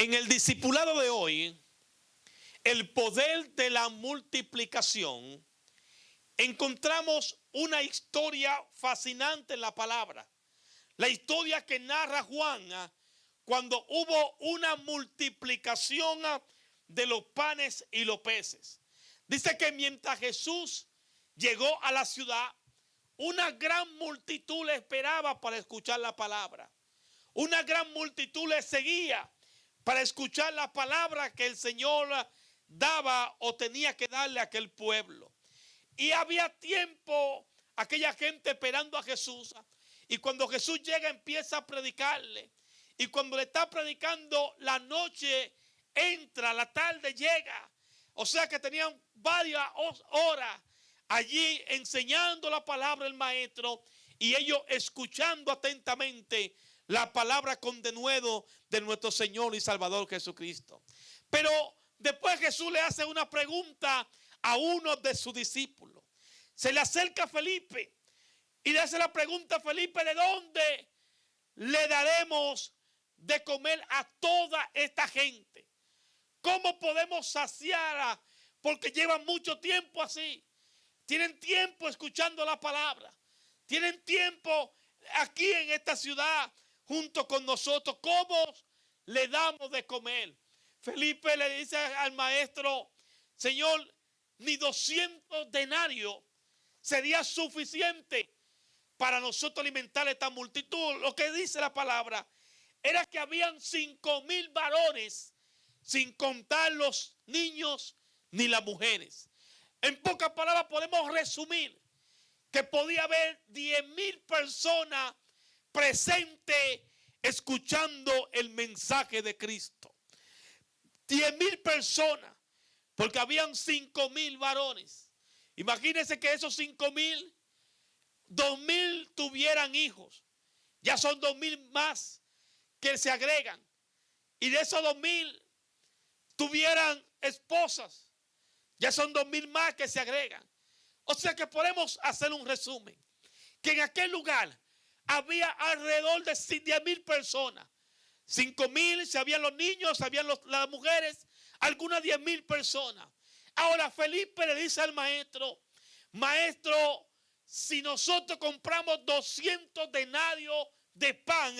En el discipulado de hoy, el poder de la multiplicación, encontramos una historia fascinante en la palabra. La historia que narra Juan cuando hubo una multiplicación de los panes y los peces. Dice que mientras Jesús llegó a la ciudad, una gran multitud le esperaba para escuchar la palabra. Una gran multitud le seguía para escuchar la palabra que el Señor daba o tenía que darle a aquel pueblo. Y había tiempo, aquella gente esperando a Jesús. Y cuando Jesús llega, empieza a predicarle. Y cuando le está predicando, la noche entra, la tarde llega. O sea que tenían varias horas allí enseñando la palabra del maestro y ellos escuchando atentamente la palabra con denuedo de nuestro Señor y Salvador Jesucristo. Pero después Jesús le hace una pregunta a uno de sus discípulos. Se le acerca a Felipe y le hace la pregunta a Felipe: ¿de dónde le daremos de comer a toda esta gente? ¿Cómo podemos saciar? Porque llevan mucho tiempo así. Tienen tiempo escuchando la palabra. Tienen tiempo aquí en esta ciudad junto con nosotros. ¿Cómo le damos de comer? Felipe le dice al maestro: Señor, ni 200 denarios sería suficiente para nosotros alimentar a esta multitud. Lo que dice la palabra era que habían 5,000 varones, sin contar los niños ni las mujeres. En pocas palabras podemos resumir que podía haber 10,000 personas presentes escuchando el mensaje de Cristo. 10,000 personas, porque habían 5,000 varones. Imagínense que esos 5,000, 2,000 tuvieran hijos. Ya son 2,000 más que se agregan. Y de esos 2,000 tuvieran esposas. Ya son 2,000 más que se agregan. O sea que podemos hacer un resumen. Que en aquel lugar había alrededor de 10,000 personas. 5,000, si habían los niños, si habían las mujeres, algunas 10,000 personas. Ahora Felipe le dice al maestro: maestro, si nosotros compramos 200 denarios de pan,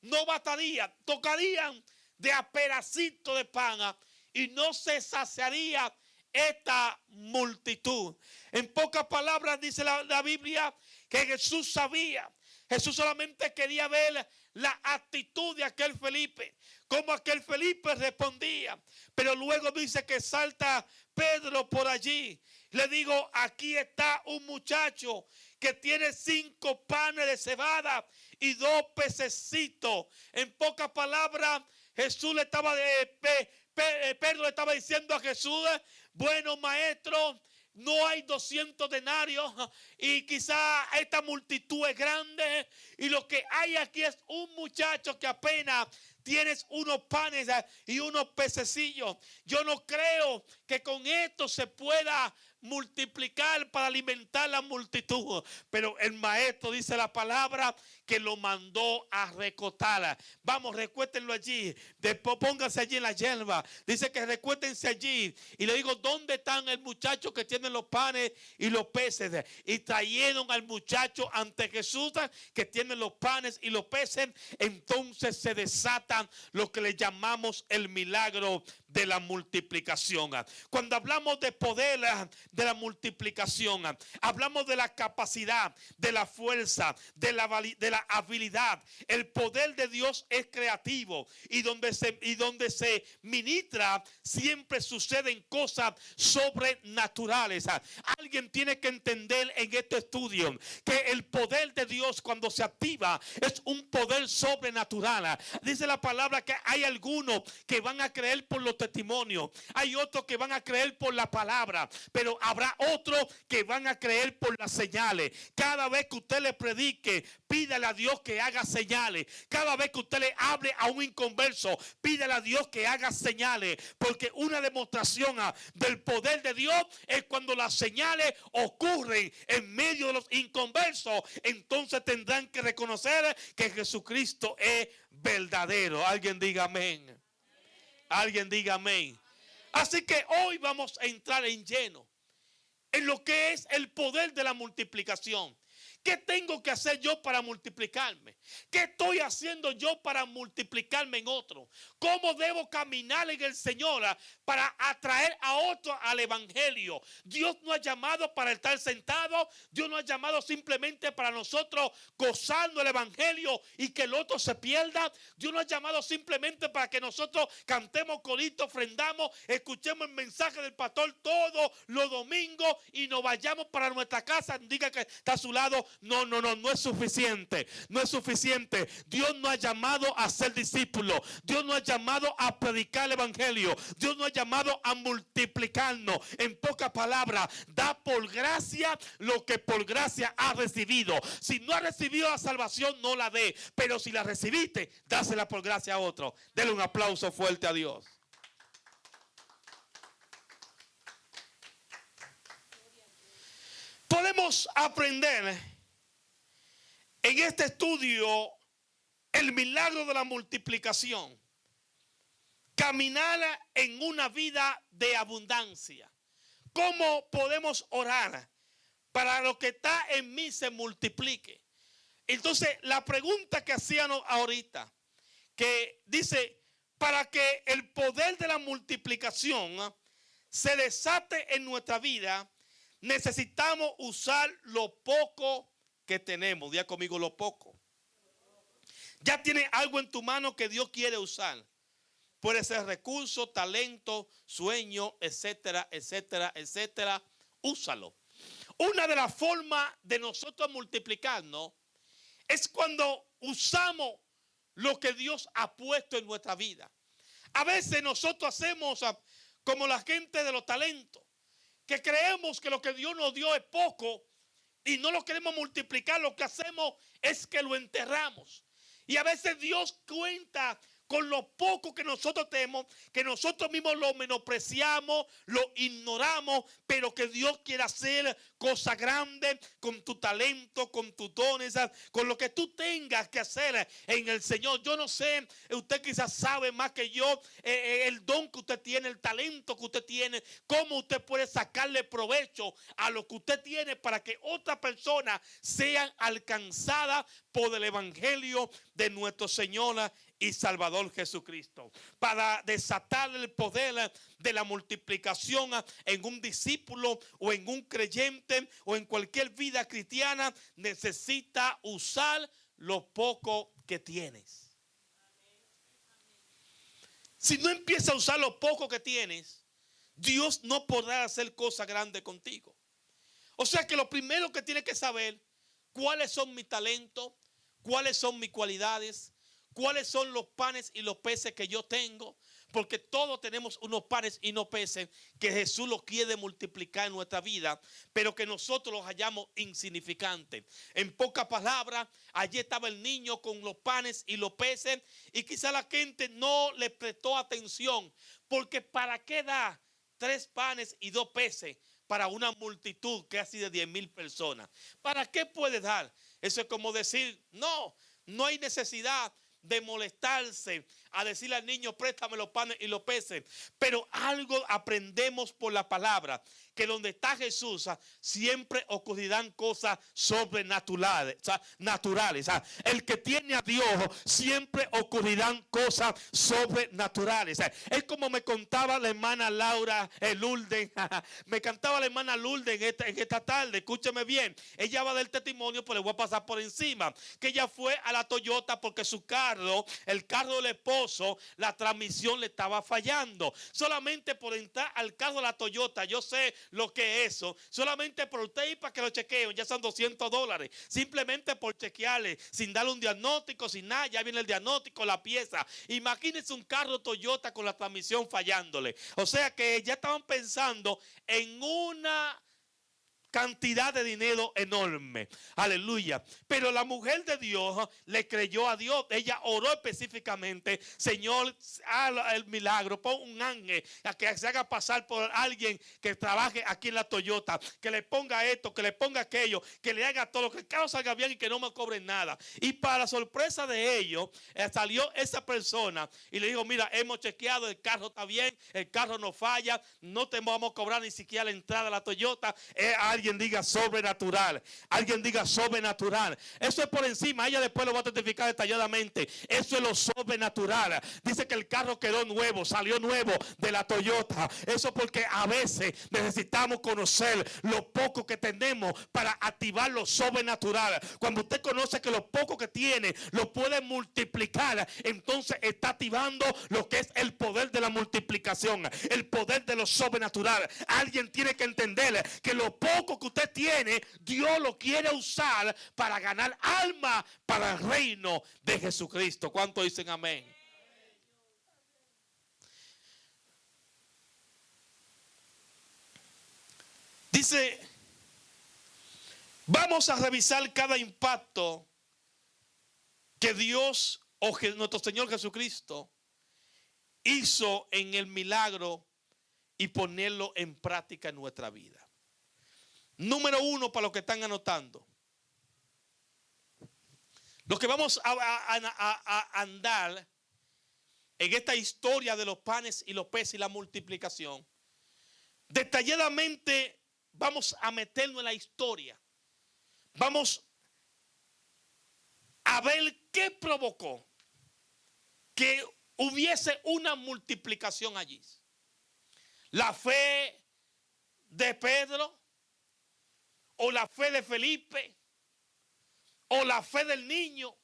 no bastaría. Tocarían de a pedacito de pan y no se saciaría esta multitud. En pocas palabras dice la Biblia que Jesús sabía. Jesús solamente quería ver la actitud de aquel Felipe, cómo aquel Felipe respondía. Pero luego dice que salta Pedro por allí. Le digo: aquí está un muchacho que tiene 5 panes de cebada y 2 pececitos. En pocas palabras, Jesús le estaba Pedro le estaba diciendo a Jesús: bueno, maestro, no hay 200 denarios y quizá esta multitud es grande y lo que hay aquí es un muchacho que apenas tienes unos panes y unos pececillos. Yo no creo que con esto se pueda multiplicar para alimentar la multitud. Pero el maestro, dice la palabra, que lo mandó a recotar. Vamos, recuéstenlo allí. Después pónganse allí en la hierba. Dice que recuéstense allí. Y le digo: ¿dónde están el muchacho que tiene los panes y los peces? Y trajeron al muchacho ante Jesús que tiene los panes y los peces. Entonces se desatan lo que le llamamos el milagro de la multiplicación. Cuando hablamos de poder de la multiplicación, hablamos de la capacidad, de la fuerza, de la habilidad. El poder de Dios es creativo y donde se ministra siempre suceden cosas sobrenaturales. Alguien tiene que entender en este estudio que el poder de Dios, cuando se activa, es un poder sobrenatural. Dice la palabra que hay algunos que van a creer por los testimonios, hay otros que van a creer por la palabra, pero habrá otros que van a creer por las señales. Cada vez que usted le predique, pídale a Dios que haga señales. Cada vez que usted le hable a un inconverso, pídale a Dios que haga señales, porque una demostración del poder de Dios es cuando las señales ocurren en medio de los inconversos. Entonces tendrán que reconocer que Jesucristo es verdadero. Alguien diga amén. Alguien diga amén. Así que hoy vamos a entrar en lleno en lo que es el poder de la multiplicación. ¿Qué tengo que hacer yo para multiplicarme? ¿Qué estoy haciendo yo para multiplicarme en otro? ¿Cómo debo caminar en el Señor para atraer a otro al Evangelio? Dios no ha llamado para estar sentado. Dios no ha llamado simplemente para nosotros gozando el Evangelio y que el otro se pierda. Dios no ha llamado simplemente para que nosotros cantemos coritos, ofrendamos, escuchemos el mensaje del pastor todos los domingos y nos vayamos para nuestra casa. Diga que está a su lado. No es suficiente. No es suficiente. Dios nos ha llamado a ser discípulos. Dios nos ha llamado a predicar el Evangelio. Dios nos ha llamado a multiplicarnos. En pocas palabras, da por gracia lo que por gracia ha recibido. Si no ha recibido la salvación, no la dé. Pero si la recibiste, dásela por gracia a otro. Dele un aplauso fuerte a Dios. Podemos aprender en este estudio el milagro de la multiplicación. Caminar en una vida de abundancia. ¿Cómo podemos orar para lo que está en mí se multiplique? Entonces, la pregunta que hacíamos ahorita, que dice, para que el poder de la multiplicación se desate en nuestra vida, necesitamos usar lo poco que tenemos. Diga conmigo, lo poco. Ya tienes algo en tu mano que Dios quiere usar. Puede ser recurso, talento, sueño, etcétera, etcétera, etcétera. Úsalo. Una de las formas de nosotros multiplicarnos es cuando usamos lo que Dios ha puesto en nuestra vida. A veces nosotros hacemos como la gente de los talentos, que creemos que lo que Dios nos dio es poco y no lo queremos multiplicar. Lo que hacemos es que lo enterramos. Y a veces Dios cuenta con lo poco que nosotros tenemos, que nosotros mismos lo menospreciamos, lo ignoramos, pero que Dios quiere hacer cosas grandes con tu talento, con tus dones, con lo que tú tengas que hacer en el Señor. Yo no sé, usted quizás sabe más que yo el don que usted tiene, el talento que usted tiene, cómo usted puede sacarle provecho a lo que usted tiene para que otras personas sean alcanzadas por el Evangelio de nuestro Señor y Salvador Jesucristo, para desatar el poder de la multiplicación en un discípulo o en un creyente o en cualquier vida cristiana. Necesita usar lo poco que tienes. Si no empiezas a usar lo poco que tienes, Dios no podrá hacer cosas grandes contigo. O sea que lo primero que tienes que saber, cuáles son mis talentos, cuáles son mis cualidades, cuáles son los panes y los peces que yo tengo, porque todos tenemos unos panes y unos peces que Jesús los quiere multiplicar en nuestra vida, pero que nosotros los hallamos insignificantes. En pocas palabras, allí estaba el niño con los panes y los peces, y quizá la gente no le prestó atención, porque ¿para qué da 3 panes y 2 peces para una multitud casi de 10,000 personas? ¿Para qué puede dar? Eso es como decir, no hay necesidad de molestarse a decirle al niño, préstame los panes y los peces. Pero algo aprendemos por la palabra, que donde está Jesús siempre ocurrirán cosas sobrenaturales. El que tiene a Dios siempre ocurrirán cosas sobrenaturales. Es como me contaba la hermana Laura Lourdes. Me cantaba la hermana Lourdes en esta tarde. Escúcheme bien. Ella va a dar testimonio, pero le voy a pasar por encima. Que ella fue a la Toyota porque su carro, el carro del esposo, la transmisión le estaba fallando. Solamente por entrar al carro de la Toyota, yo sé lo que es eso. Solamente por usted ir para que lo chequeen, ya son $200. Simplemente por chequearle, sin darle un diagnóstico, sin nada, ya viene el diagnóstico, la pieza. Imagínense un carro Toyota con la transmisión fallándole. O sea que ya estaban pensando en una cantidad de dinero enorme. Aleluya. Pero la mujer de Dios le creyó a Dios. Ella oró específicamente: Señor, haz el milagro, pon un ángel a que se haga pasar por alguien que trabaje aquí en la Toyota, que le ponga esto, que le ponga aquello, que le haga todo, que el carro salga bien y que no me cobren nada. Y para sorpresa de ellos, salió esa persona y le dijo: mira, hemos chequeado, el carro está bien, el carro no falla, no te vamos a cobrar ni siquiera la entrada a la Toyota. Alguien diga sobrenatural, alguien diga sobrenatural. Eso es por encima, ella después lo va a testificar detalladamente. Eso es lo sobrenatural. Dice que el carro quedó nuevo, salió nuevo de la Toyota. Eso porque a veces necesitamos conocer lo poco que tenemos para activar lo sobrenatural. Cuando usted conoce que lo poco que tiene lo puede multiplicar, entonces está activando lo que es el poder de la multiplicación, el poder de lo sobrenatural. Alguien tiene que entender que lo poco que usted tiene, Dios lo quiere usar para ganar alma para el reino de Jesucristo. ¿Cuántos dicen amén? Dice, vamos a revisar cada impacto que Dios o que nuestro Señor Jesucristo hizo en el milagro y ponerlo en práctica en nuestra vida. Número 1, para los que están anotando. Lo que vamos a andar en esta historia de los panes y los peces y la multiplicación, detalladamente vamos a meternos en la historia. Vamos a ver qué provocó que hubiese una multiplicación allí. La fe de Pedro, o la fe de Felipe, o la fe del niño.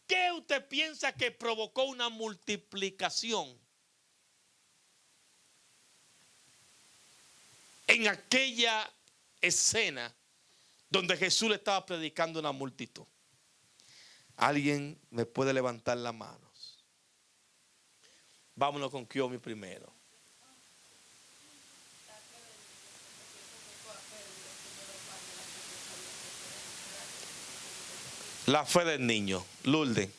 ¿Qué usted piensa que provocó una multiplicación en aquella escena donde Jesús le estaba predicando a una multitud? ¿Alguien me puede levantar las manos? Vámonos con Kiomi primero. La fe del niño. Lourdes.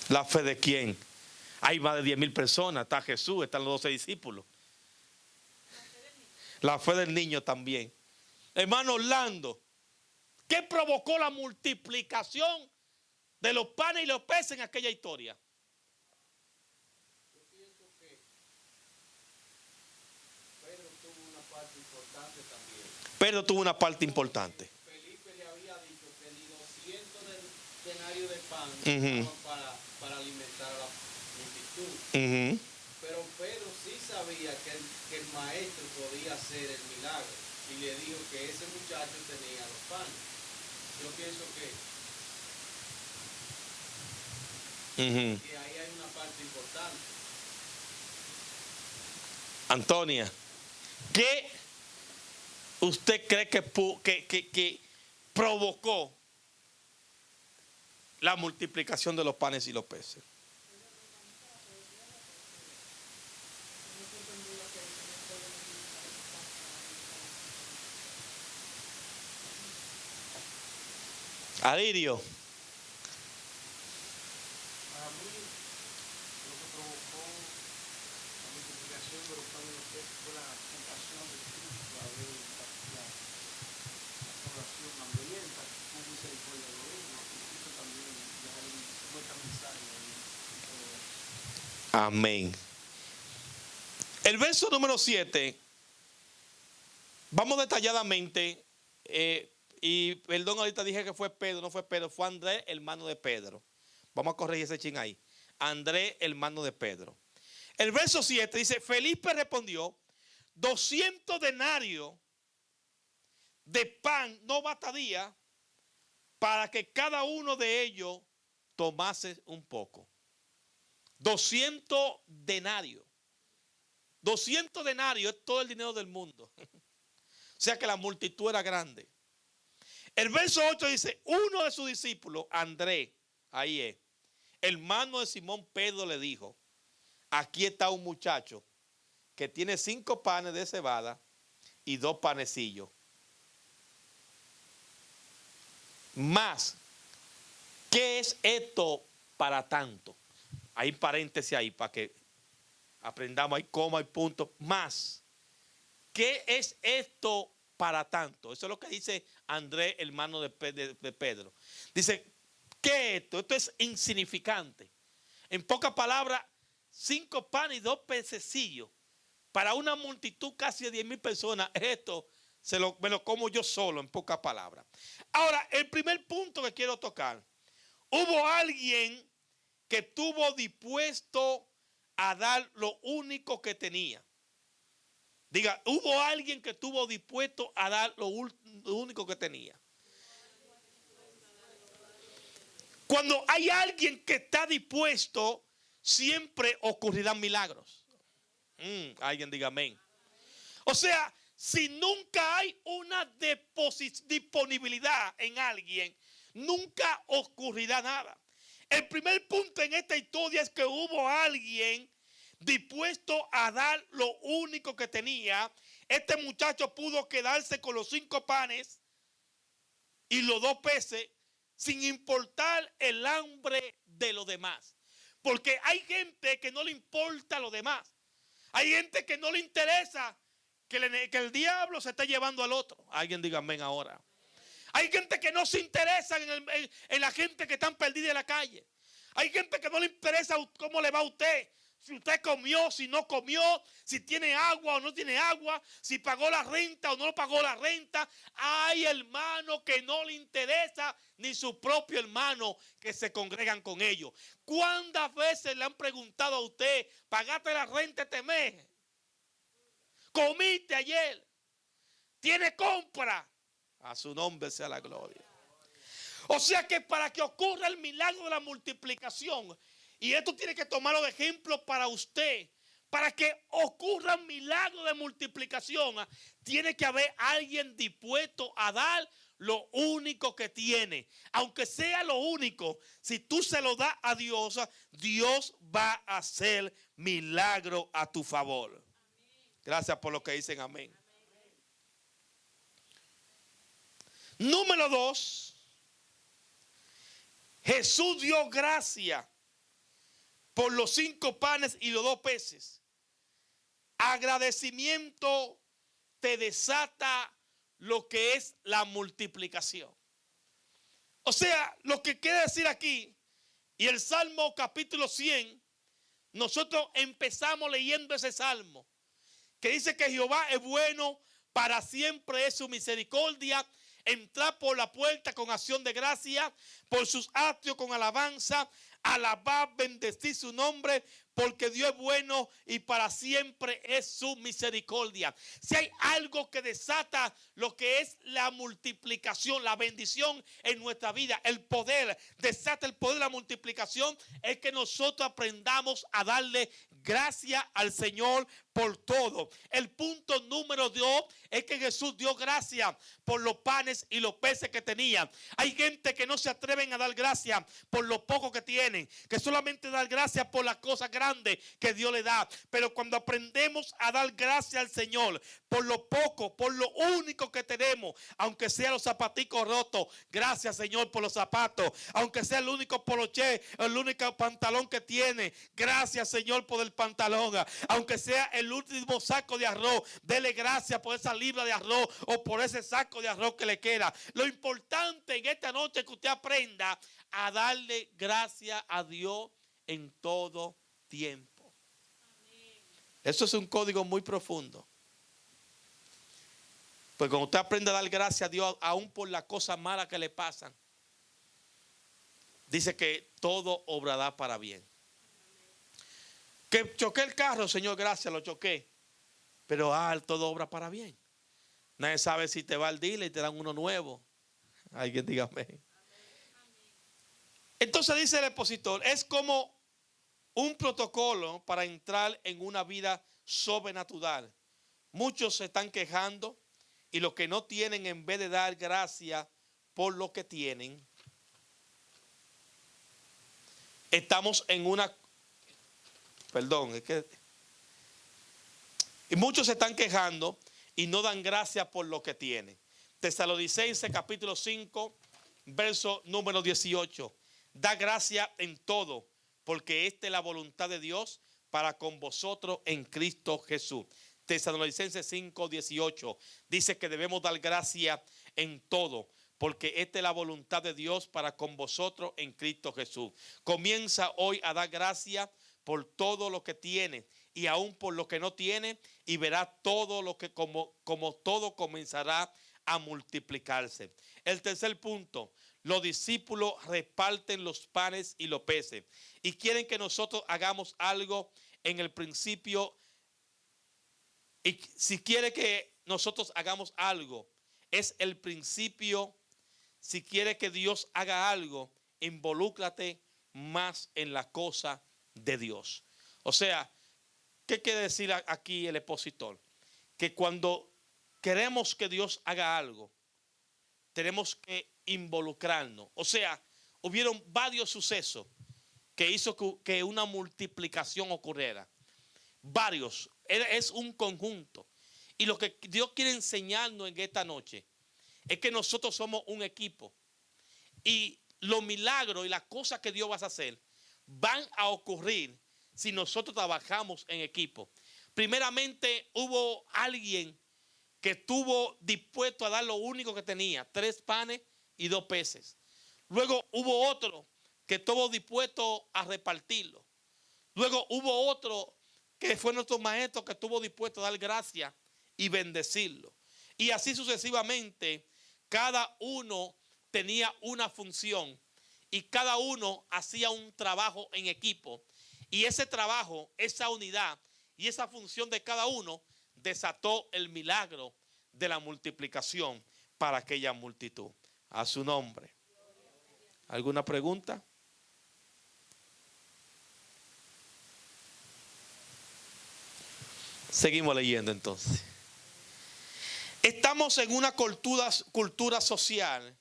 ¿La fe de quién? Hay más de 10,000 personas. Está Jesús, están los 12 discípulos. La fe del niño también. Hermano Orlando, ¿qué provocó la multiplicación de los panes y los peces en aquella historia? Yo pienso que Pedro tuvo una parte importante también. Pedro tuvo una parte importante. Felipe le había dicho que ni 200 denarios de pan Ujú. para alimentar a la multitud. Uh-huh. Pero Pedro sí sabía que el maestro podía hacer el milagro. Y le dijo que ese muchacho tenía los panes. Yo pienso Uh-huh. que ahí hay una parte importante. Antonia, ¿qué usted cree que provocó la multiplicación de los panes y los peces? Alirio. Para mí, lo que provocó la multiplicación de los panes y los peces fue la compasión de Cristo a ver la población hambrienta, con misericordia de ellos, y Cristo también dejar un buen mensaje ahí y todo eso. Amén. El verso número 7, vamos detalladamente, y perdón, ahorita dije que fue Pedro, no fue Pedro, fue Andrés, hermano de Pedro. Vamos a corregir ese chin ahí. Andrés, hermano de Pedro. El verso 7 dice: Felipe respondió: 200 denarios de pan no bastaría para que cada uno de ellos tomase un poco. 200 denarios. 200 denarios es todo el dinero del mundo. O sea que la multitud era grande. El verso 8 dice: uno de sus discípulos, Andrés, ahí es, hermano de Simón Pedro, le dijo: aquí está un muchacho que tiene 5 panes de cebada y 2 panecillos. Más, ¿qué es esto para tanto? Hay paréntesis ahí para que aprendamos, hay coma, hay punto. Más, ¿qué es esto para tanto? Eso es lo que dice Andrés, hermano de Pedro. Dice, ¿qué es esto? Esto es insignificante. En pocas palabras, 5 panes y 2 pececillos. Para una multitud casi de 10,000 personas, esto me lo como yo solo, en pocas palabras. Ahora, el primer punto que quiero tocar. Hubo alguien que estuvo dispuesto a dar lo único que tenía. Diga, hubo alguien que estuvo dispuesto a dar lo único que tenía. Cuando hay alguien que está dispuesto, siempre ocurrirán milagros. Alguien diga amén. O sea, si nunca hay una disponibilidad en alguien, nunca ocurrirá nada. El primer punto en esta historia es que hubo alguien dispuesto a dar lo único que tenía. Este muchacho pudo quedarse con los 5 panes y los 2 peces sin importar el hambre de los demás. Porque hay gente que no le importa lo demás. Hay gente que no le interesa que el diablo se esté llevando al otro. Alguien diga amén ahora. Hay gente que no se interesa en la gente que están perdida en la calle. Hay gente que no le interesa cómo le va a usted. Si usted comió, si no comió, si tiene agua o no tiene agua, si pagó la renta o no pagó la renta. Hay hermanos que no le interesa ni su propio hermano que se congregan con ellos. ¿Cuántas veces le han preguntado a usted, pagaste la renta este mes? ¿Comiste ayer? ¿Tiene compra? A su nombre sea la gloria. O sea que para que ocurra el milagro de la multiplicación, y esto tiene que tomarlo de ejemplo para usted, para que ocurra un milagro de multiplicación, tiene que haber alguien dispuesto a dar lo único que tiene. Aunque sea lo único, si tú se lo das a Dios, Dios va a hacer milagro a tu favor. Gracias por lo que dicen amén. Número 2, Jesús dio gracia por los 5 panes y los 2 peces. Agradecimiento te desata lo que es la multiplicación. O sea, lo que quiere decir aquí, y el Salmo capítulo 100, nosotros empezamos leyendo ese Salmo, que dice que Jehová es bueno, para siempre es su misericordia. Entrar por la puerta con acción de gracia, por sus atrios con alabanza, alabar, bendecir su nombre, porque Dios es bueno y para siempre es su misericordia. Si hay algo que desata lo que es la multiplicación, la bendición en nuestra vida, el poder, desata el poder de la multiplicación, es que nosotros aprendamos a darle gracias al Señor por todo. El punto número 2 es que Jesús dio gracias por los panes y los peces que tenían. Hay gente que no se atreven a dar gracias por lo poco que tienen, que solamente dar gracias por las cosas grandes que Dios le da. Pero cuando aprendemos a dar gracias al Señor por lo poco, por lo único que tenemos, aunque sea los zapaticos rotos, gracias Señor por los zapatos, aunque sea el único poloché, el único pantalón que tiene, gracias Señor por el pantalón, aunque sea el último saco de arroz, dele gracias por esa libra de arroz o por ese saco de arroz que le queda. Lo importante en esta noche es que usted aprenda a darle gracias a Dios en todo tiempo. Eso es un código muy profundo. Pues cuando usted aprende a dar gracias a Dios, aún por las cosas malas que le pasan, dice que todo obrará para bien. Que choqué el carro, Señor, gracias, lo choqué. Pero todo obra para bien. Nadie sabe si te va al dealer y te dan uno nuevo. Alguien diga amén. Entonces dice el expositor, es como un protocolo para entrar en una vida sobrenatural. Muchos se están quejando y los que no tienen, en vez de dar gracias por lo que tienen, estamos en una... Perdón, es que Y muchos se están quejando y no dan gracias por lo que tienen. Tesalonicenses capítulo 5, verso número 18. Da gracia en todo, porque esta es la voluntad de Dios para con vosotros en Cristo Jesús. Tesalonicenses 5, 18 dice que debemos dar gracia en todo, porque esta es la voluntad de Dios para con vosotros en Cristo Jesús. Comienza hoy a dar gracia por todo lo que tiene y aún por lo que no tiene, y verá todo lo que como todo comenzará a multiplicarse. El tercer punto: los discípulos reparten los panes y los peces y quieren que nosotros hagamos algo en el principio. Y si quiere que nosotros hagamos algo, es el principio. Si quiere que Dios haga algo, involúcrate más en la cosa de Dios. O sea, ¿qué quiere decir aquí el expositor? Que cuando queremos que Dios haga algo, tenemos que involucrarnos. O sea, hubieron varios sucesos que hizo que una multiplicación ocurriera. Varios. Es un conjunto. Y lo que Dios quiere enseñarnos en esta noche es que nosotros somos un equipo. Y los milagros y las cosas que Dios va a hacer van a ocurrir si nosotros trabajamos en equipo. Primeramente, hubo alguien que estuvo dispuesto a dar lo único que tenía: 3 panes y 2 peces. Luego hubo otro que estuvo dispuesto a repartirlo. Luego hubo otro que fue nuestro maestro, que estuvo dispuesto a dar gracia y bendecirlo. Y así sucesivamente, cada uno tenía una función y cada uno hacía un trabajo en equipo. Y ese trabajo, esa unidad y esa función de cada uno desató el milagro de la multiplicación para aquella multitud. A su nombre. ¿Alguna pregunta? Seguimos leyendo entonces. Estamos en una cultura social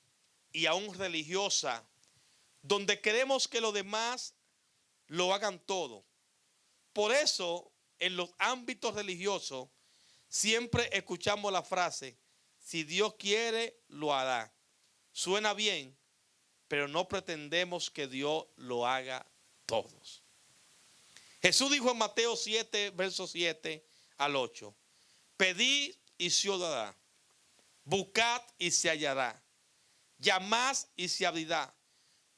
y aún religiosa donde queremos que los demás lo hagan todo. Por eso, en los ámbitos religiosos siempre escuchamos la frase: si Dios quiere, lo hará. Suena bien, pero no pretendemos que Dios lo haga todos. Jesús dijo en Mateo 7, versos 7 al 8: pedid y se os dará, buscad y se hallará, llamad y se abrirá,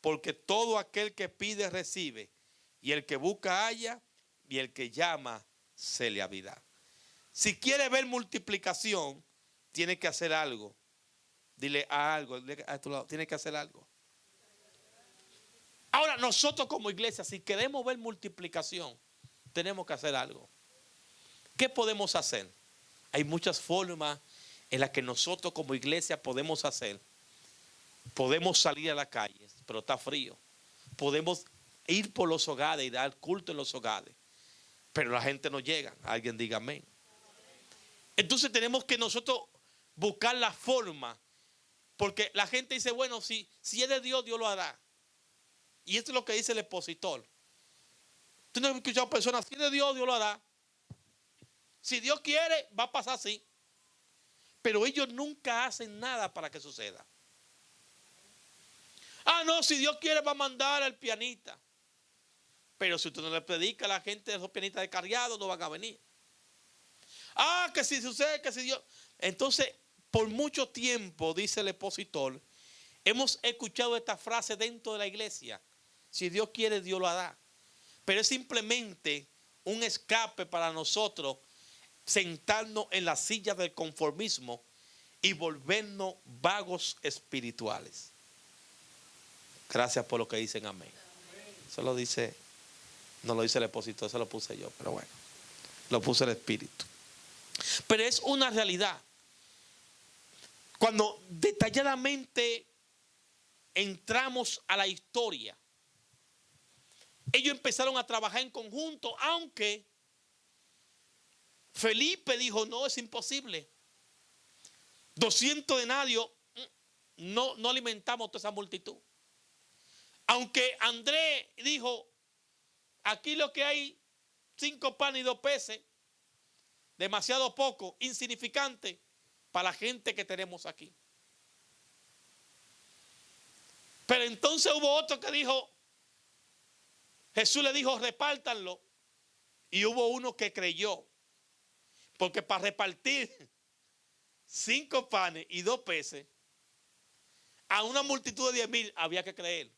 porque todo aquel que pide recibe, y el que busca halla, y el que llama se le abrirá. Si quiere ver multiplicación, tiene que hacer algo. Dile a algo, a tu lado, tiene que hacer algo. Ahora, nosotros como iglesia, si queremos ver multiplicación, tenemos que hacer algo. ¿Qué podemos hacer? Hay muchas formas en las que nosotros como iglesia podemos hacer. Podemos salir a la calle, pero está frío. Podemos ir por los hogares y dar culto en los hogares, pero la gente no llega. Alguien diga amén. Entonces tenemos que nosotros buscar la forma, porque la gente dice: bueno, si es de Dios, Dios lo hará. Y esto es lo que dice el expositor. Tú no has escuchado personas: si es de Dios, Dios lo hará. Si Dios quiere, va a pasar así. Pero ellos nunca hacen nada para que suceda. Ah, no, si Dios quiere, va a mandar al pianista. Pero si tú no le predicas a la gente de esos pianistas descarriados, no van a venir. Ah, que si sucede, que si Dios. Entonces, por mucho tiempo, dice el expositor, hemos escuchado esta frase dentro de la iglesia: si Dios quiere, Dios lo hará. Pero es simplemente un escape para nosotros sentarnos en la silla del conformismo y volvernos vagos espirituales. Gracias por lo que dicen amén. Eso lo dice, no lo dice el expositor, eso lo puse yo, pero bueno, lo puso el Espíritu. Pero es una realidad. Cuando detalladamente entramos a la historia, ellos empezaron a trabajar en conjunto, aunque Felipe dijo: no, es imposible. 200 denarios, no alimentamos toda esa multitud. Aunque Andrés dijo: aquí lo que hay 5 panes y 2 peces, demasiado poco, insignificante para la gente que tenemos aquí. Pero entonces hubo otro que dijo, Jesús le dijo, repártanlo. Y hubo uno que creyó. Porque para repartir 5 panes y 2 peces a una multitud de 10,000 había que creer.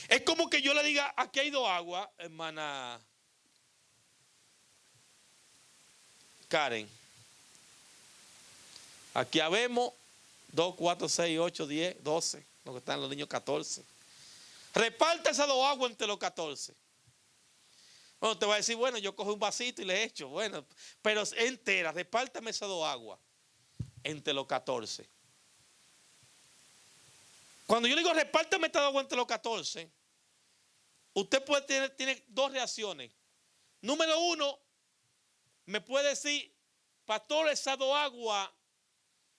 Es como que yo le diga, aquí hay 2 aguas, hermana Karen. Aquí habemos 2, 4, 6, 8, 10, 12, lo que están los niños 14. Reparte esas 2 aguas entre los 14. Bueno, te va a decir, bueno, yo cojo un vasito y le echo. Bueno, pero entera, repártame esas 2 aguas entre los 14. Cuando yo le digo, repártame estas 2 aguas entre los 14, usted puede tiene 2 reacciones. Número 1, me puede decir, pastor, esas 2 aguas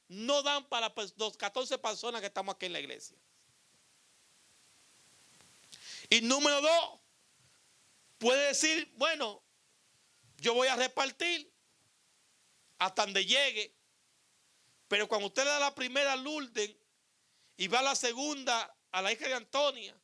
no dan para los 14 personas que estamos aquí en la iglesia. Y número 2, puede decir, bueno, yo voy a repartir hasta donde llegue. Pero cuando usted le da la primera a Lourdes y va a la segunda a la hija de Antonia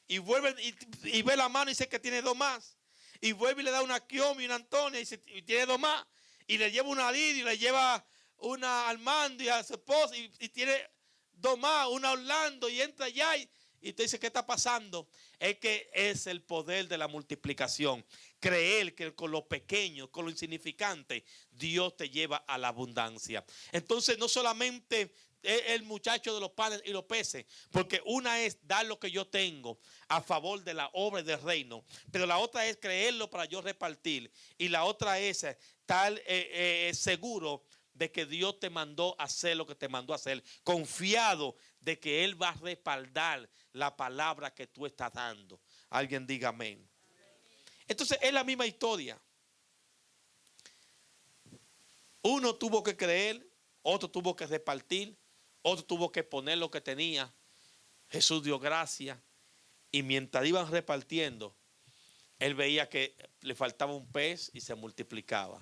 y vuelve y ve la mano y dice que tiene 2 más, y vuelve y le da una a Kiomi y una a Antonia y tiene 2 más, y le lleva una a Lidia y le lleva una a Armando y a su esposa y tiene 2 más, una a Orlando, y entra allá y te dice, ¿qué está pasando? Es que es el poder de la multiplicación. Creer que con lo pequeño, con lo insignificante, Dios te lleva a la abundancia. Entonces no solamente es el muchacho de los panes y los peces, porque una es dar lo que yo tengo a favor de la obra del reino, pero la otra es creerlo para yo repartir, y la otra es estar seguro de que Dios te mandó a hacer lo que te mandó a hacer, confiado de que Él va a respaldar la palabra que tú estás dando. Alguien diga amén. Entonces es la misma historia. Uno tuvo que creer, otro tuvo que repartir, otro tuvo que poner lo que tenía. Jesús dio gracia, y mientras iban repartiendo, él veía que le faltaba un pez y se multiplicaba.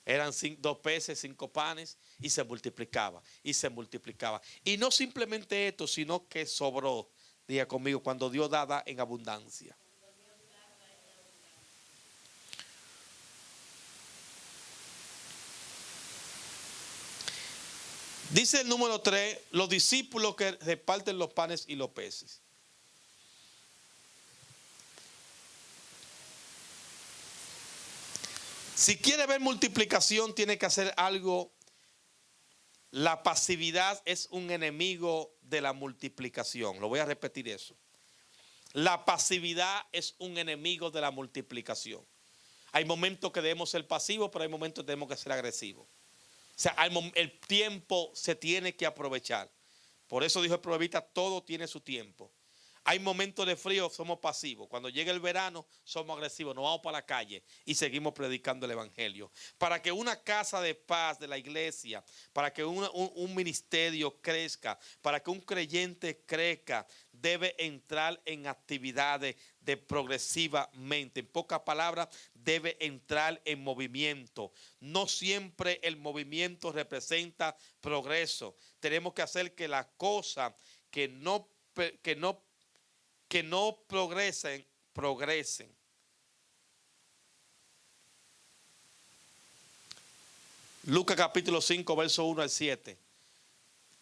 Eran 2 peces, 5 panes, y se multiplicaba, y se multiplicaba. Y no simplemente esto, sino que sobró. Diga conmigo, cuando Dios da en abundancia. Dice el número 3, los discípulos que reparten los panes y los peces. Si quiere ver multiplicación, tiene que hacer algo. La pasividad es un enemigo de la multiplicación. Lo voy a repetir eso. La pasividad es un enemigo de la multiplicación. Hay momentos que debemos ser pasivos, pero hay momentos que tenemos que ser agresivos. O sea, el tiempo se tiene que aprovechar. Por eso dijo el proverbista, todo tiene su tiempo. Hay momentos de frío, somos pasivos. Cuando llega el verano, somos agresivos. Nos vamos para la calle y seguimos predicando el evangelio. Para que una casa de paz de la iglesia, para que un ministerio crezca, para que un creyente crezca, debe entrar en actividades de progresivamente. En pocas palabras, debe entrar en movimiento. No siempre el movimiento representa progreso. Tenemos que hacer que las cosas que no progresen. Lucas capítulo 5, verso 1 al 7.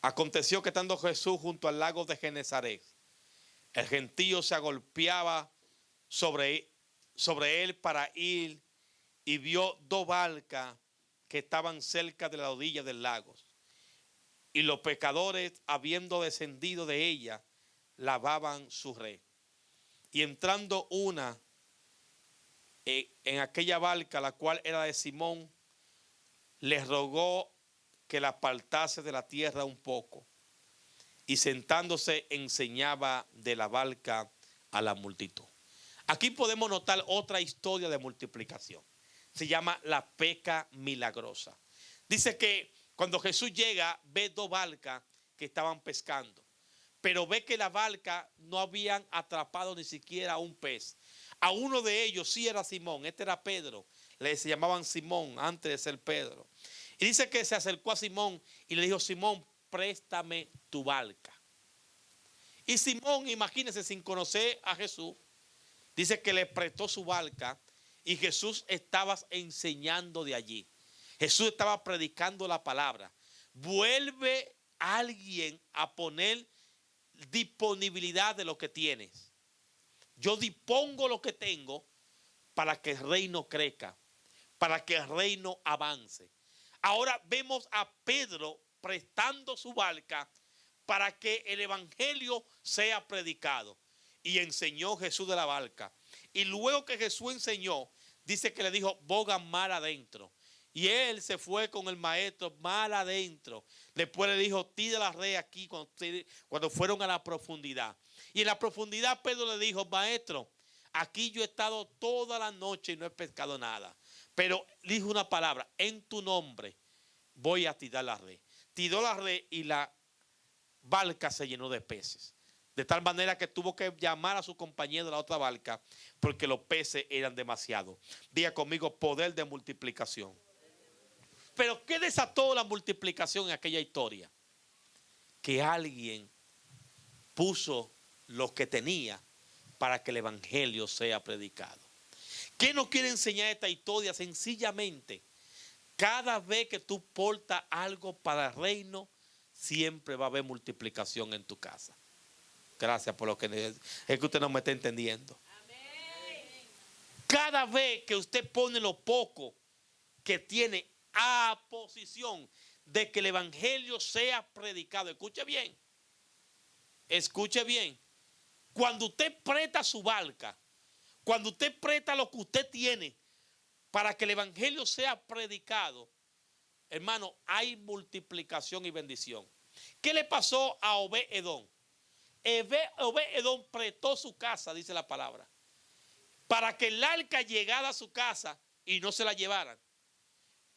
Aconteció que estando Jesús junto al lago de Genesaret, el gentío se agolpeaba sobre él para ir, y vio 2 barcas que estaban cerca de la orilla del lago. Y los pescadores, habiendo descendido de ella, lavaban su red. Y entrando una en aquella barca, la cual era de Simón, les rogó que la apartase de la tierra un poco. Y sentándose enseñaba de la barca a la multitud. Aquí podemos notar otra historia de multiplicación. Se llama la pesca milagrosa. Dice que cuando Jesús llega, ve 2 barcas que estaban pescando, pero ve que la barca no habían atrapado ni siquiera un pez. A uno de ellos sí era Simón, este era Pedro, se llamaban Simón antes de ser Pedro. Y dice que se acercó a Simón y le dijo: Simón, préstame tu barca. Y Simón, imagínense, sin conocer a Jesús, dice que le prestó su barca y Jesús estaba enseñando de allí. Jesús estaba predicando la palabra. Vuelve alguien a poner disponibilidad de lo que tienes. Yo dispongo lo que tengo para que el reino crezca, para que el reino avance. Ahora vemos a Pedro prestando su barca para que el evangelio sea predicado. Y enseñó Jesús de la barca. Y luego que Jesús enseñó, dice que le dijo: boga mar adentro. Y él se fue con el maestro mar adentro. Después le dijo: tira la red aquí, cuando fueron a la profundidad. Y en la profundidad Pedro le dijo: maestro, aquí yo he estado toda la noche y no he pescado nada. Pero dijo una palabra: en tu nombre voy a tirar la red. Tiró la red y la barca se llenó de peces. De tal manera que tuvo que llamar a su compañero de la otra barca porque los peces eran demasiados. Diga conmigo: poder de multiplicación. Pero ¿qué desató la multiplicación en aquella historia? Que alguien puso lo que tenía para que el evangelio sea predicado. ¿Qué nos quiere enseñar esta historia? Sencillamente, cada vez que tú portas algo para el reino, siempre va a haber multiplicación en tu casa. Gracias por lo que es que usted no me está entendiendo. Cada vez que usted pone lo poco que tiene a posición de que el evangelio sea predicado, escuche bien, escuche bien. Cuando usted presta su barca, cuando usted presta lo que usted tiene para que el evangelio sea predicado, hermano, hay multiplicación y bendición. ¿Qué le pasó a Obed-Edom? Obed-Edom prestó su casa, dice la palabra, para que el arca llegara a su casa y no se la llevaran.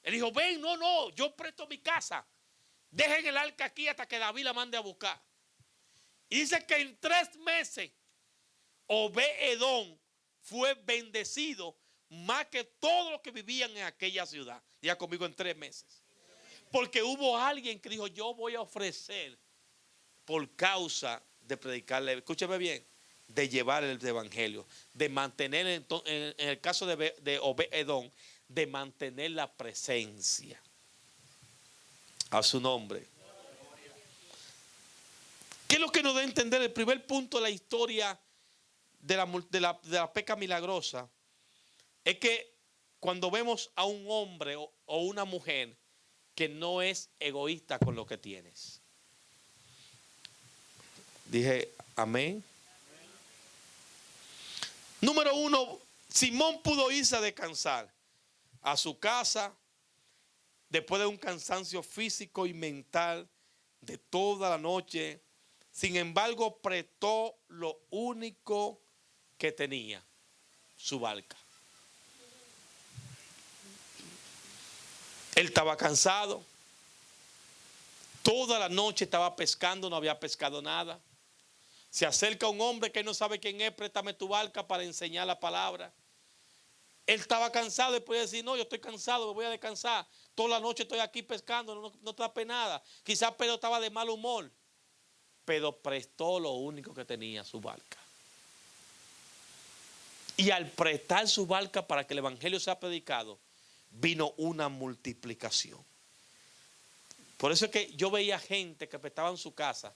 Él dijo: ven, no, yo presto mi casa. Dejen el arca aquí hasta que David la mande a buscar. Y dice que en 3 meses Obed-Edom fue bendecido más que todos los que vivían en aquella ciudad. Ya conmigo, en 3 meses. Porque hubo alguien que dijo: yo voy a ofrecer por causa de predicarle, escúcheme bien, de llevar el evangelio, de mantener, en el caso de Obed-Edom, de mantener la presencia. A su nombre. ¿Qué es lo que nos da a entender? El primer punto de la historia de la pesca milagrosa es que cuando vemos a un hombre o una mujer que no es egoísta con lo que tienes. Dije amén. Número 1, Simón pudo irse a descansar a su casa después de un cansancio físico y mental de toda la noche. Sin embargo, prestó lo único que tenía: su barca. Él estaba cansado. Toda la noche estaba pescando, no había pescado nada. Se acerca un hombre que no sabe quién es: préstame tu barca para enseñar la palabra. Él estaba cansado y podía decir: no, yo estoy cansado, me voy a descansar. Toda la noche estoy aquí pescando, no trape nada. Quizás Pedro estaba de mal humor, pero prestó lo único que tenía: su barca. Y al prestar su barca para que el evangelio sea predicado, vino una multiplicación. Por eso es que yo veía gente que prestaban su casa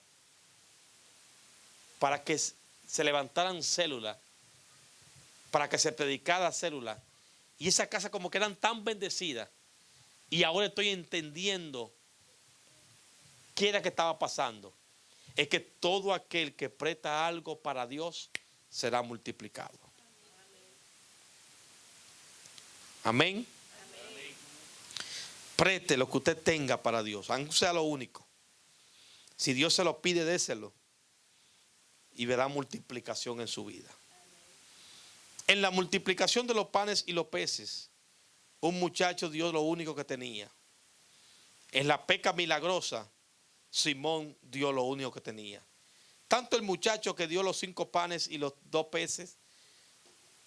para que se levantaran células, para que se predicara células. Y esa casa como que eran tan bendecidas. Y ahora estoy entendiendo qué era que estaba pasando. Es que todo aquel que presta algo para Dios será multiplicado. Amén. Preste lo que usted tenga para Dios, aunque sea lo único. Si Dios se lo pide, déselo y verá multiplicación en su vida. En la multiplicación de los panes y los peces, un muchacho dio lo único que tenía. En la pesca milagrosa, Simón dio lo único que tenía. Tanto el muchacho que dio los 5 panes y los 2 peces,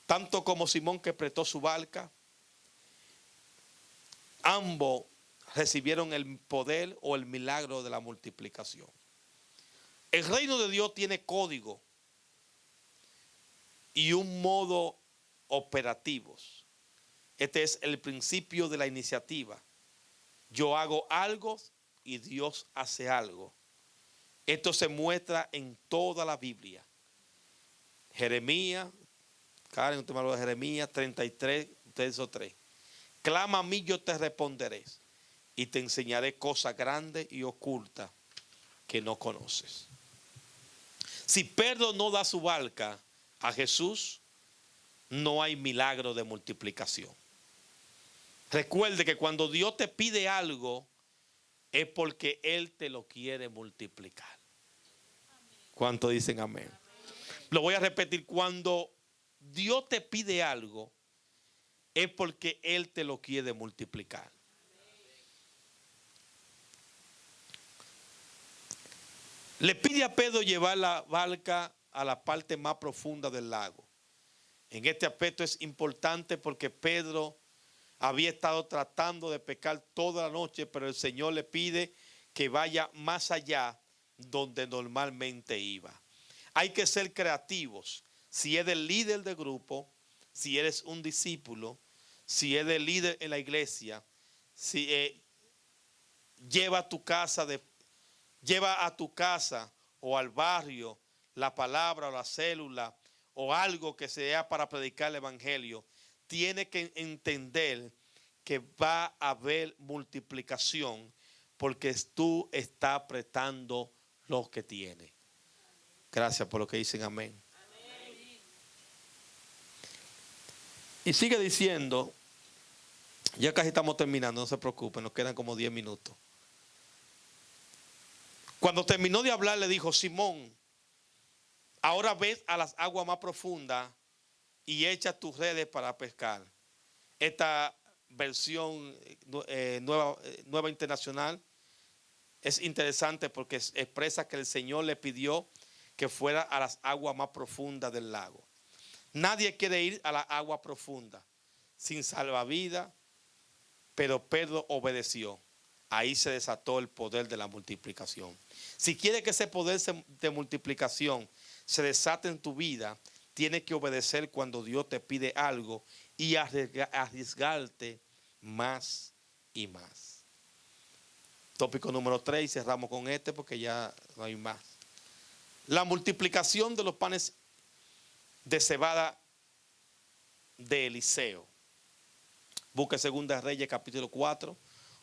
tanto como Simón que prestó su barca, ambos recibieron el poder o el milagro de la multiplicación. El reino de Dios tiene código y un modo operativos. Este es el principio de la iniciativa. Yo hago algo y Dios hace algo. Esto se muestra en toda la Biblia. Jeremías, Karen, usted me habló de Jeremías 33, verso 3. Clama a mí, yo te responderé y te enseñaré cosas grandes y ocultas que no conoces. Si Pedro no da su barca a Jesús, no hay milagro de multiplicación. Recuerde que cuando Dios te pide algo, es porque Él te lo quiere multiplicar. ¿Cuántos dicen amén? Lo voy a repetir. Cuando Dios te pide algo, es porque Él te lo quiere multiplicar. Le pide a Pedro llevar la barca a la parte más profunda del lago. En este aspecto es importante porque Pedro había estado tratando de pescar toda la noche, pero el Señor le pide que vaya más allá donde normalmente iba. Hay que ser creativos. Si eres el líder del grupo, si eres un discípulo, si eres el líder en la iglesia, si lleva a tu casa o al barrio la palabra o la célula o algo que sea para predicar el evangelio, tiene que entender que va a haber multiplicación porque tú estás apretando lo que tienes. Gracias por lo que dicen amén. Amén. Y sigue diciendo, ya casi estamos terminando, no se preocupen, nos quedan como 10 minutos. Cuando terminó de hablar le dijo, Simón, ahora ves a las aguas más profundas y echa tus redes para pescar. Esta versión nueva internacional es interesante porque expresa que el Señor le pidió que fuera a las aguas más profundas del lago. Nadie quiere ir a la agua profunda sin salvavidas, pero Pedro obedeció. Ahí se desató el poder de la multiplicación. Si quiere que ese poder de multiplicación se desate en tu vida, tienes que obedecer cuando Dios te pide algo y arriesgarte más y más. Tópico número 3 y cerramos con este porque ya no hay más. La multiplicación de los panes de cebada de Eliseo. Busque 2 Reyes capítulo 4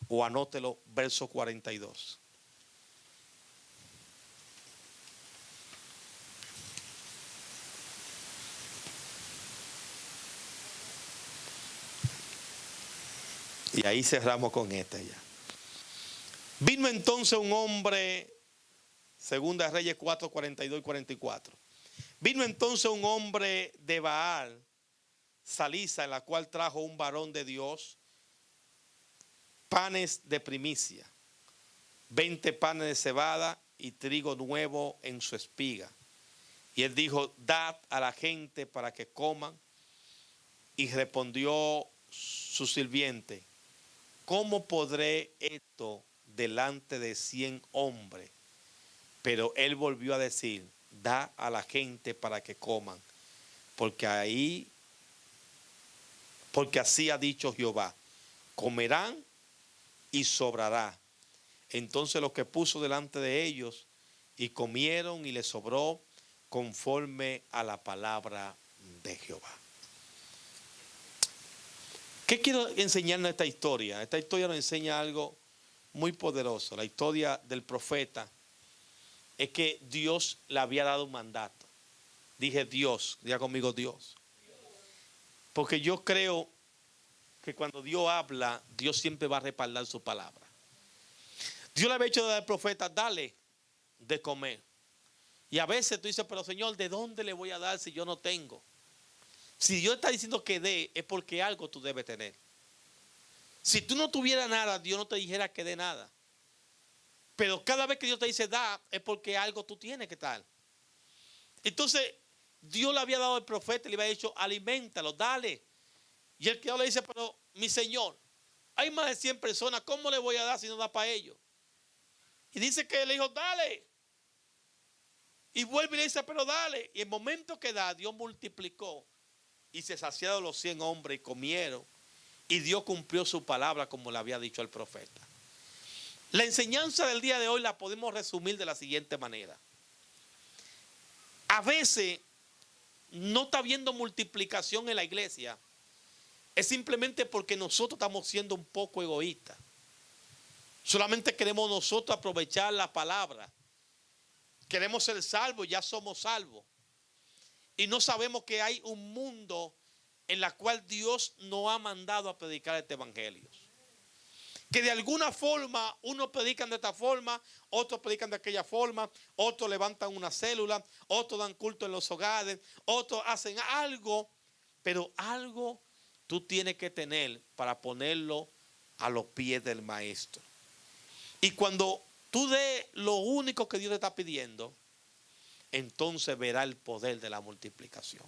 o anótelo verso 42. Y ahí cerramos con este ya. Vino entonces un hombre, 2 Reyes 4, 42 y 44. Vino entonces un hombre de Baal, Salisa, en la cual trajo un varón de Dios panes de primicia, 20 panes de cebada y trigo nuevo en su espiga. Y él dijo, dad a la gente para que coman. Y respondió su sirviente, ¿cómo podré esto delante de 100 hombres? Pero él volvió a decir, da a la gente para que coman, porque así ha dicho Jehová, comerán y sobrará. Entonces los que puso delante de ellos y comieron y les sobró conforme a la palabra de Jehová. ¿Qué quiero enseñarnos esta historia? Esta historia nos enseña algo muy poderoso. La historia del profeta es que Dios le había dado un mandato. Dije Dios, diga conmigo Dios. Porque yo creo que cuando Dios habla, Dios siempre va a respaldar su palabra. Dios le había dicho al profeta, dale de comer. Y a veces tú dices, pero Señor, ¿de dónde le voy a dar si yo no tengo? Si Dios está diciendo que dé, es porque algo tú debes tener. Si tú no tuvieras nada, Dios no te dijera que dé nada. Pero cada vez que Dios te dice da, es porque algo tú tienes que dar. Entonces, Dios le había dado al profeta y le había dicho, aliméntalo, dale. Y el criado le dice, pero mi señor, hay más de 100 personas, ¿cómo le voy a dar si no da para ellos? Y dice que le dijo, dale. Y vuelve y le dice, pero dale. Y el momento que da, Dios multiplicó y se saciaron los 100 hombres y comieron. Y Dios cumplió su palabra como le había dicho al profeta. La enseñanza del día de hoy la podemos resumir de la siguiente manera. A veces no está habiendo multiplicación en la iglesia. Es simplemente porque nosotros estamos siendo un poco egoístas. Solamente queremos nosotros aprovechar la palabra. Queremos ser salvos, ya somos salvos. Y no sabemos que hay un mundo en la cual Dios nos ha mandado a predicar este evangelio. Que de alguna forma, unos predican de esta forma, otros predican de aquella forma, otros levantan una célula, otros dan culto en los hogares, otros hacen algo, pero algo tú tienes que tener para ponerlo a los pies del maestro. Y cuando tú des lo único que Dios te está pidiendo, entonces verá el poder de la multiplicación.